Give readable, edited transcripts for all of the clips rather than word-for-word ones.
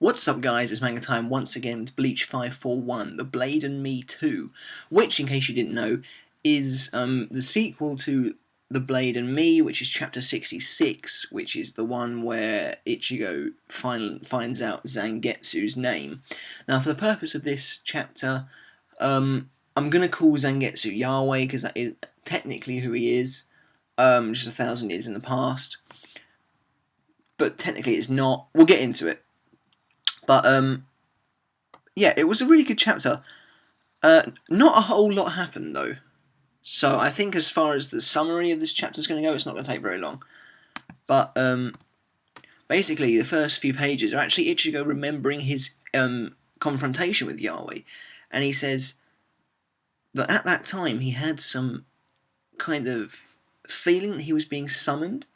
What's up guys, it's Manga Time once again with Bleach 541, The Blade and Me 2, which, in case you didn't know, is the sequel to The Blade and Me, which is chapter 66, which is the one where Ichigo finds out Zangetsu's name. Now, for the purpose of this chapter, I'm going to call Zangetsu Yahweh, because that is technically who he is, just 1,000 years in the past. But technically it's not. We'll get into it. But, yeah, it was a really good chapter. Not a whole lot happened, though. So I think as far as the summary of this chapter is going to go, it's not going to take very long. But, basically, the first few pages are actually Ichigo remembering his confrontation with Yahweh. And he says that at that time he had some kind of feeling that he was being summoned.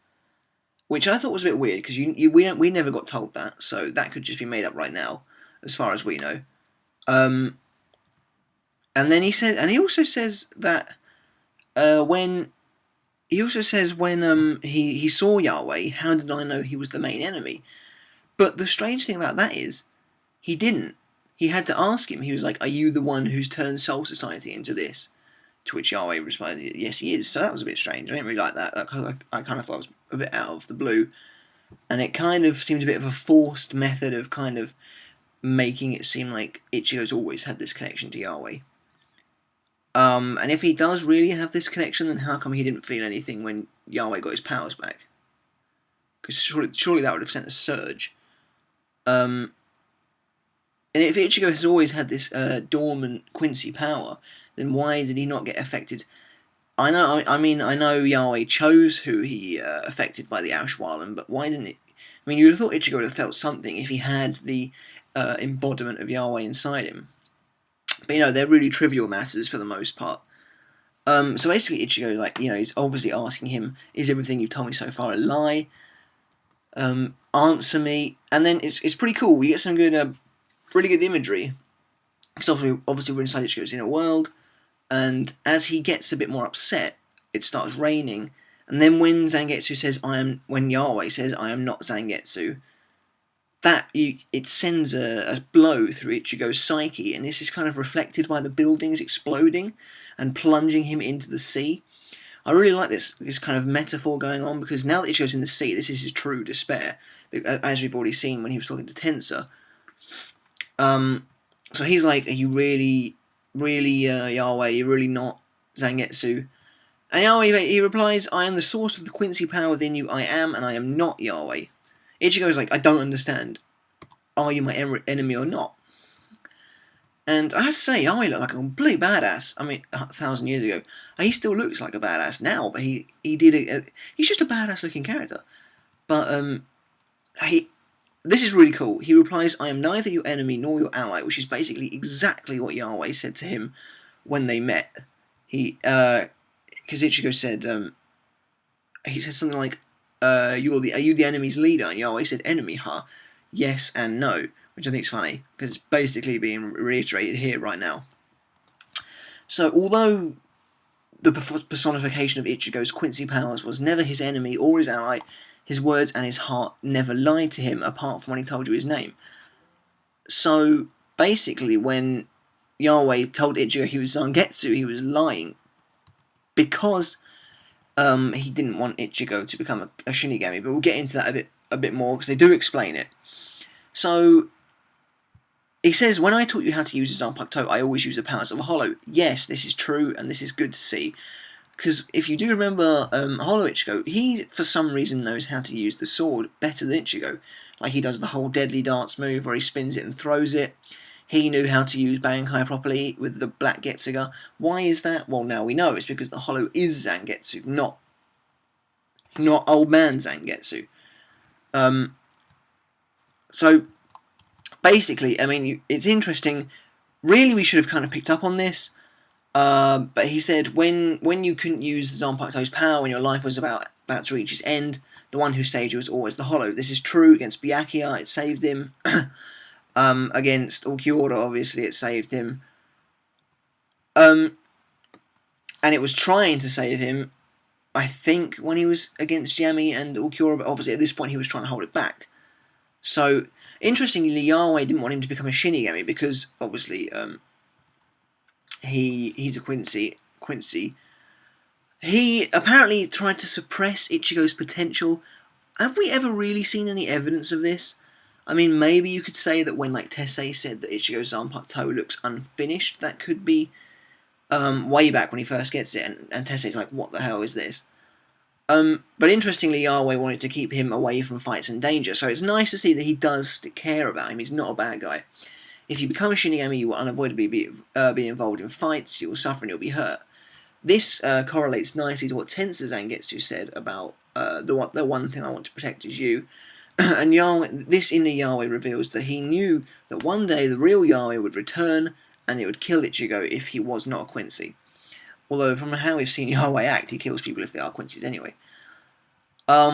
Which I thought was a bit weird, because we never got told that, so that could just be made up right now, as far as we know. And then he said, and he also says that when he saw Yahweh, how did I know he was the main enemy? But the strange thing about that is, he didn't. He had to ask him. He was like, "Are you the one who's turned Soul Society into this?" To which Yahweh responded, "Yes, he is." So that was a bit strange. I didn't really like that. I kind of thought it was a bit out of the blue. And it kind of seemed a bit of a forced method of kind of making it seem like Ichigo's always had this connection to Yahweh. And if he does really have this connection, then how come he didn't feel anything when Yahweh got his powers back? Because surely that would have sent a surge. And if Ichigo has always had this dormant Quincy power, then why did he not get affected? I know Yahweh chose who he affected by the Auschwallen, but why didn't it? I mean, you'd have thought Ichigo would have felt something if he had the embodiment of Yahweh inside him. But, you know, they're really trivial matters for the most part. So basically Ichigo, like, you know, he's obviously asking him, "Is everything you've told me so far a lie? Answer me." And then it's pretty cool. We get some good, really good imagery. Because obviously we're inside Ichigo's inner world. And as he gets a bit more upset, it starts raining. And then when Zangetsu says, when Yahweh says, "I am not Zangetsu," it sends a blow through Ichigo's psyche, and this is kind of reflected by the buildings exploding and plunging him into the sea. I really like this kind of metaphor going on, because now that Ichigo's in the sea, this is his true despair, as we've already seen when he was talking to Tensa. So he's like, "Are you really Yahweh? You're really not Zangetsu?" And Yahweh, he replies, "I am the source of the Quincy power within you. I am, and I am not Yahweh." Ichigo's like, "I don't understand. Are you my enemy or not?" And I have to say, Yahweh looked like a complete badass. I mean, 1,000 years ago. He still looks like a badass now, but he's just a badass looking character. But this is really cool. He replies, "I am neither your enemy nor your ally," which is basically exactly what Yahweh said to him when they met. Because Ichigo said, he said something like, "Are you the enemy's leader?" And Yahweh said, "Enemy, huh? Yes and no," which I think is funny, because it's basically being reiterated here right now. So, although the personification of Ichigo's Quincy powers was never his enemy or his ally, his words and his heart never lied to him, apart from when he told you his name. So, basically, when Yahweh told Ichigo he was Zangetsu, he was lying, because he didn't want Ichigo to become a Shinigami, but we'll get into that a bit more, because they do explain it. So, he says, "When I taught you how to use Zanpakuto, I always use the powers of a Hollow." Yes, this is true, and this is good to see. Because if you do remember Hollow Ichigo, he, for some reason, knows how to use the sword better than Ichigo. Like, he does the whole deadly dance move where he spins it and throws it. He knew how to use Bankai properly with the Black Getsuga. Why is that? Well, now we know. It's because the Hollow is Zangetsu, not old man Zangetsu. So, basically, I mean, it's interesting. Really, we should have kind of picked up on this. But he said, when you couldn't use Zanpakuto's power, when your life was about to reach its end, the one who saved you was always the Hollow. This is true against Byakuya, it saved him. Against Ulquiorra, obviously, it saved him. And it was trying to save him, I think, when he was against Yami and Ulquiorra, but obviously at this point he was trying to hold it back. So, interestingly, Yahweh didn't want him to become a Shinigami because, obviously, he's a Quincy. He apparently tried to suppress Ichigo's potential. Have we ever really seen any evidence of this? I mean, maybe you could say that when, like, Tessei said that Ichigo's Zanpakuto looks unfinished, that could be way back when he first gets it, and Tessei's like, what the hell is this? But interestingly, Yahweh wanted to keep him away from fights and danger, so it's nice to see that he does care about him. He's not a bad guy. If you become a Shinigami, you will unavoidably be involved in fights, you will suffer and you'll be hurt. This correlates nicely to what Tensei Zangetsu said about the one thing I want to protect is you. And Yahweh, this inner Yahweh reveals that he knew that one day the real Yahweh would return and it would kill Ichigo if he was not a Quincy. Although from how we've seen Yahweh act, he kills people if they are Quincy's anyway.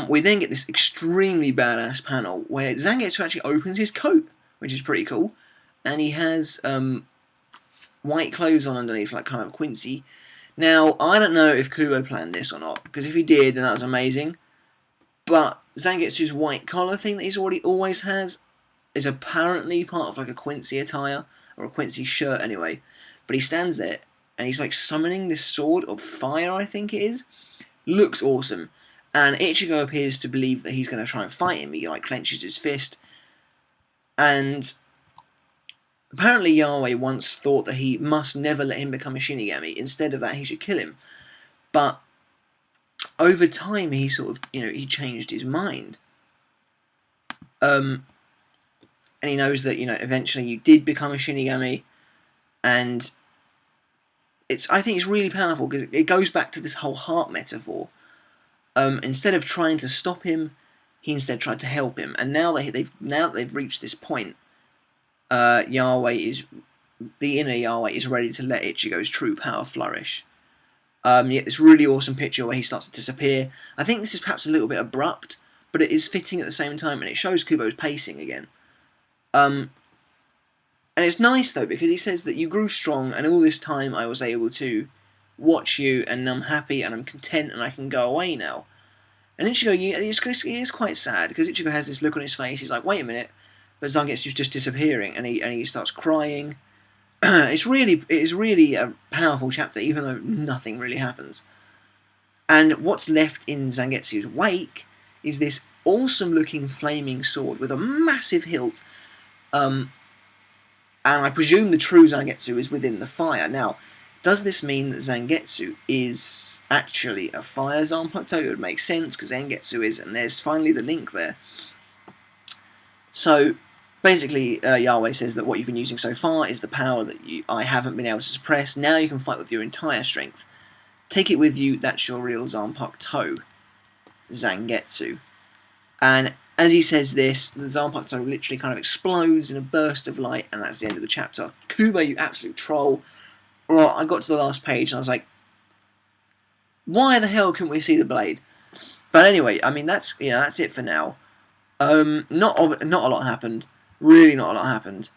We then get this extremely badass panel where Zangetsu actually opens his coat, which is pretty cool. And he has white clothes on underneath, like kind of Quincy. Now, I don't know if Kubo planned this or not, because if he did, then that was amazing. But Zangetsu's white collar thing that he's always has is apparently part of like a Quincy attire, or a Quincy shirt anyway. But he stands there, and he's like summoning this sword of fire, I think it is. Looks awesome. And Ichigo appears to believe that he's going to try and fight him. He like clenches his fist. And apparently Yahweh once thought that he must never let him become a Shinigami. Instead of that, he should kill him. But over time, he sort of, he changed his mind. And he knows that, eventually you did become a Shinigami. And I think it's really powerful because it goes back to this whole heart metaphor. Instead of trying to stop him, he instead tried to help him. And now that they've reached this point, the inner Yahweh is ready to let Ichigo's true power flourish. You get this really awesome picture where he starts to disappear. I think this is perhaps a little bit abrupt, but it is fitting at the same time, and it shows Kubo's pacing again. And it's nice though, because he says that you grew strong, and all this time I was able to watch you, and I'm happy, and I'm content, and I can go away now. And Ichigo, he is quite sad, because Ichigo has this look on his face, he's like, wait a minute, but Zangetsu's just disappearing, and he starts crying. It is really a powerful chapter, even though nothing really happens. And what's left in Zangetsu's wake is this awesome-looking flaming sword with a massive hilt. And I presume the true Zangetsu is within the fire. Now, does this mean that Zangetsu is actually a fire Zanpakuto? It would make sense, because Zangetsu is, and there's finally the link there. So, basically, Yahweh says that what you've been using so far is the power that I haven't been able to suppress. Now you can fight with your entire strength. Take it with you, that's your real Zanpakuto, Zangetsu. And as he says this, the Zanpakuto literally kind of explodes in a burst of light, and that's the end of the chapter. Kubo, you absolute troll. Well, I got to the last page, and I was like, why the hell couldn't we see the blade? But anyway, I mean, that's it for now. Not a lot happened. Really not a lot happened.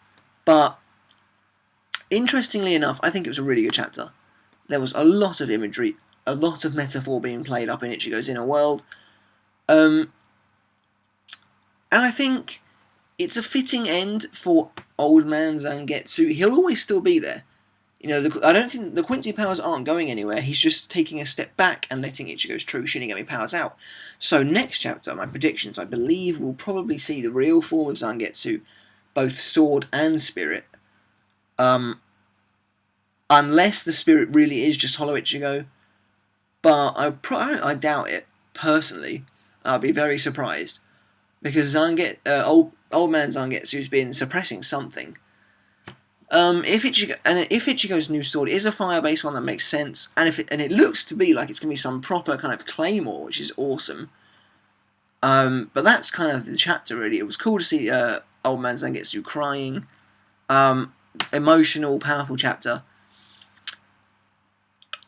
But, interestingly enough, I think it was a really good chapter. There was a lot of imagery, a lot of metaphor being played up in Ichigo's inner world. And I think it's a fitting end for Old Man Zangetsu. He'll always still be there. I don't think the Quincy powers aren't going anywhere. He's just taking a step back and letting Ichigo's true Shinigami powers out. So next chapter, my predictions, I believe we'll probably see the real form of Zangetsu, both sword and spirit. Unless the spirit really is just Hollow Ichigo. But I doubt it, personally. I'll be very surprised. Because old man Zangetsu's been suppressing something. If Ichigo's new sword is a fire-based one, that makes sense, and it looks to be like it's going to be some proper kind of claymore, which is awesome. But that's kind of the chapter, really. It was cool to see Old Man Zangetsu crying. Emotional, powerful chapter.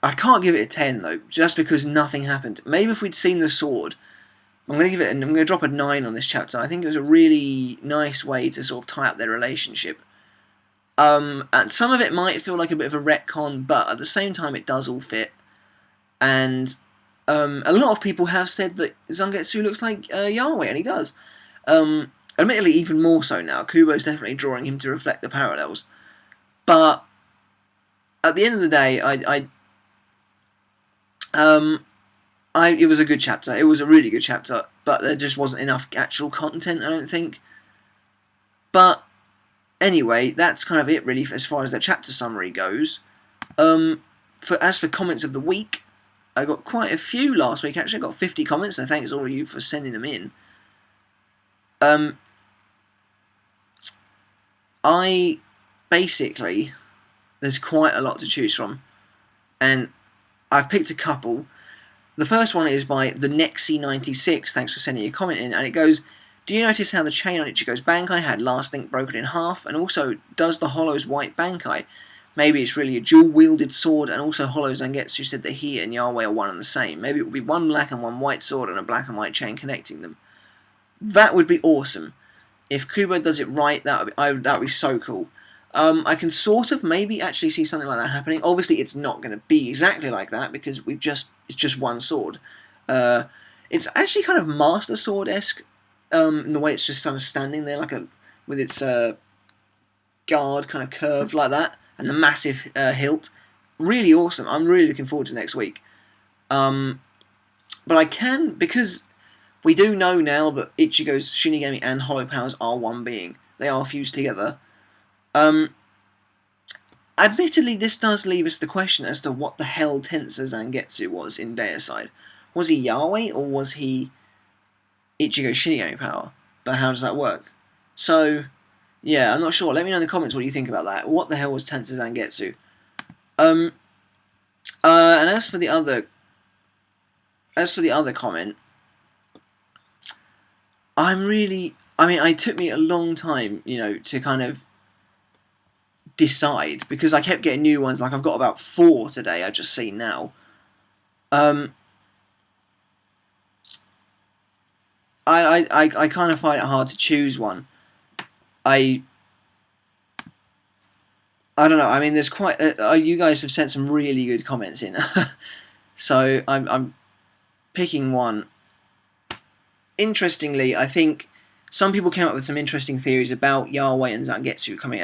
I can't give it a 10 though, just because nothing happened. Maybe if we'd seen the sword, I'm going to drop a 9 on this chapter. I think it was a really nice way to sort of tie up their relationship. And some of it might feel like a bit of a retcon, but at the same time it does all fit. And a lot of people have said that Zangetsu looks like Yahweh, and he does. Admittedly, even more so now. Kubo's definitely drawing him to reflect the parallels. But at the end of the day, it was a good chapter. It was a really good chapter, but there just wasn't enough actual content, I don't think. But anyway, that's kind of it really as far as that chapter summary goes. As for comments of the week, I got quite a few last week. Actually, I got 50 comments, so thanks all of you for sending them in. Basically, there's quite a lot to choose from, and I've picked a couple. The first one is by the Nexi96. Thanks for sending your comment in, and it goes, do you notice how the chain on Ichigo's Bankai had last link broken in half, and also does the Hollow's white Bankai? Maybe it's really a dual-wielded sword, and also Hollow Zangetsu said that he and Yahweh are one and the same. Maybe it would be one black and one white sword and a black and white chain connecting them. That would be awesome. If Kubo does it right, that would be so cool. I can sort of maybe actually see something like that happening. Obviously, it's not going to be exactly like that because it's just one sword. It's actually kind of Master Sword-esque in the way it's just kind of standing there with its guard kind of curved like that, and the massive hilt. Really awesome. I'm really looking forward to next week. But I can, because we do know now that Ichigo's Shinigami and Hollow powers are one being. They are fused together. Admittedly, this does leave us the question as to what the hell Tensor Zangetsu was in Deicide. Was he Yahweh, or was he Ichigo's Shinigami power? But how does that work? So, yeah, I'm not sure. Let me know in the comments what you think about that. What the hell was Tensor Zangetsu? And as for the other comment, it took me a long time, to kind of decide, because I kept getting new ones. Like, I've got about 4 today, I've just seen now. I kind of find it hard to choose one. I don't know. I mean, there's quite. You guys have sent some really good comments in, so I'm picking one. Interestingly, I think some people came up with some interesting theories about Yahweh and Zangetsu coming.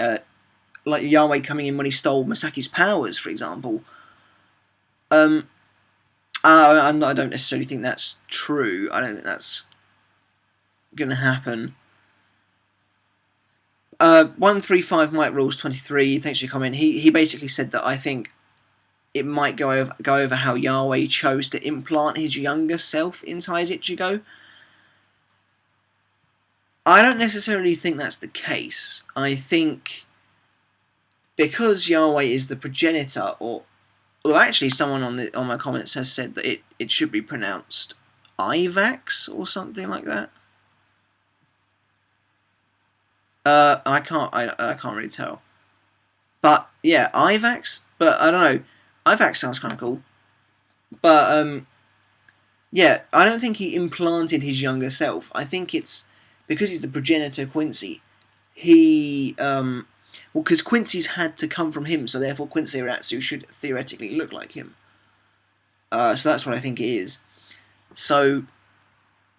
Like Yahweh coming in when he stole Masaki's powers, for example. I don't necessarily think that's true. I don't think that's going to happen. 135 Mike Rules 23. Thanks for your comment. He basically said that I think it might go over how Yahweh chose to implant his younger self inside Ichigo. I don't necessarily think that's the case. I think because Yahweh is the progenitor, or actually someone on my comments has said that it should be pronounced Ivax or something like that. I can't really tell. But yeah, Ivax. But I don't know. Ivax sounds kind of cool. But yeah, I don't think he implanted his younger self. I think it's because he's the progenitor Quincy. Because Quincy's had to come from him, so therefore Quincy Aratsu should theoretically look like him. So that's what I think it is. So,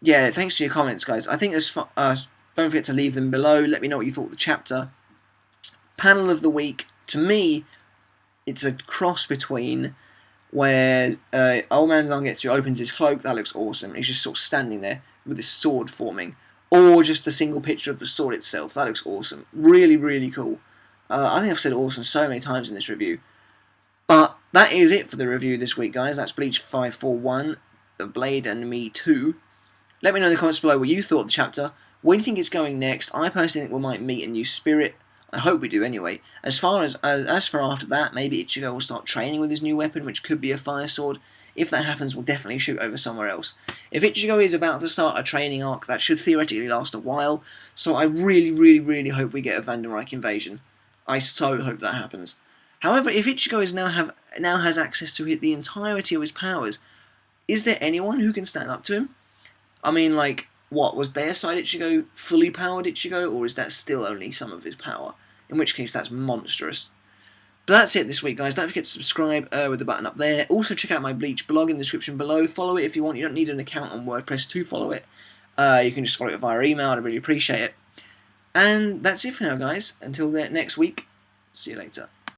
yeah, thanks for your comments, guys. I think don't forget to leave them below. Let me know what you thought of the chapter. Panel of the week. To me, it's a cross between where Old Man Zangetsu opens his cloak. That looks awesome. He's just sort of standing there with his sword forming. Or just the single picture of the sword itself. That looks awesome. Really, really cool. I think I've said awesome so many times in this review. But that is it for the review this week, guys. That's Bleach 541, The Blade and Me 2. Let me know in the comments below what you thought of the chapter. Where do you think it's going next? I personally think we might meet a new spirit. I hope we do anyway. As for after that, maybe Ichigo will start training with his new weapon, which could be a fire sword. If that happens, we'll definitely shoot over somewhere else. If Ichigo is about to start a training arc, that should theoretically last a while. So I really, really, really hope we get a Vandenreich invasion. I so hope that happens. However, if Ichigo now has access to the entirety of his powers, is there anyone who can stand up to him? I mean, like, what, was Deicide Ichigo fully powered Ichigo, or is that still only some of his power? In which case, that's monstrous. But that's it this week, guys. Don't forget to subscribe with the button up there. Also, check out my Bleach blog in the description below. Follow it if you want. You don't need an account on WordPress to follow it. You can just follow it via email. I'd really appreciate it. And that's it for now, guys. Until next week, see you later.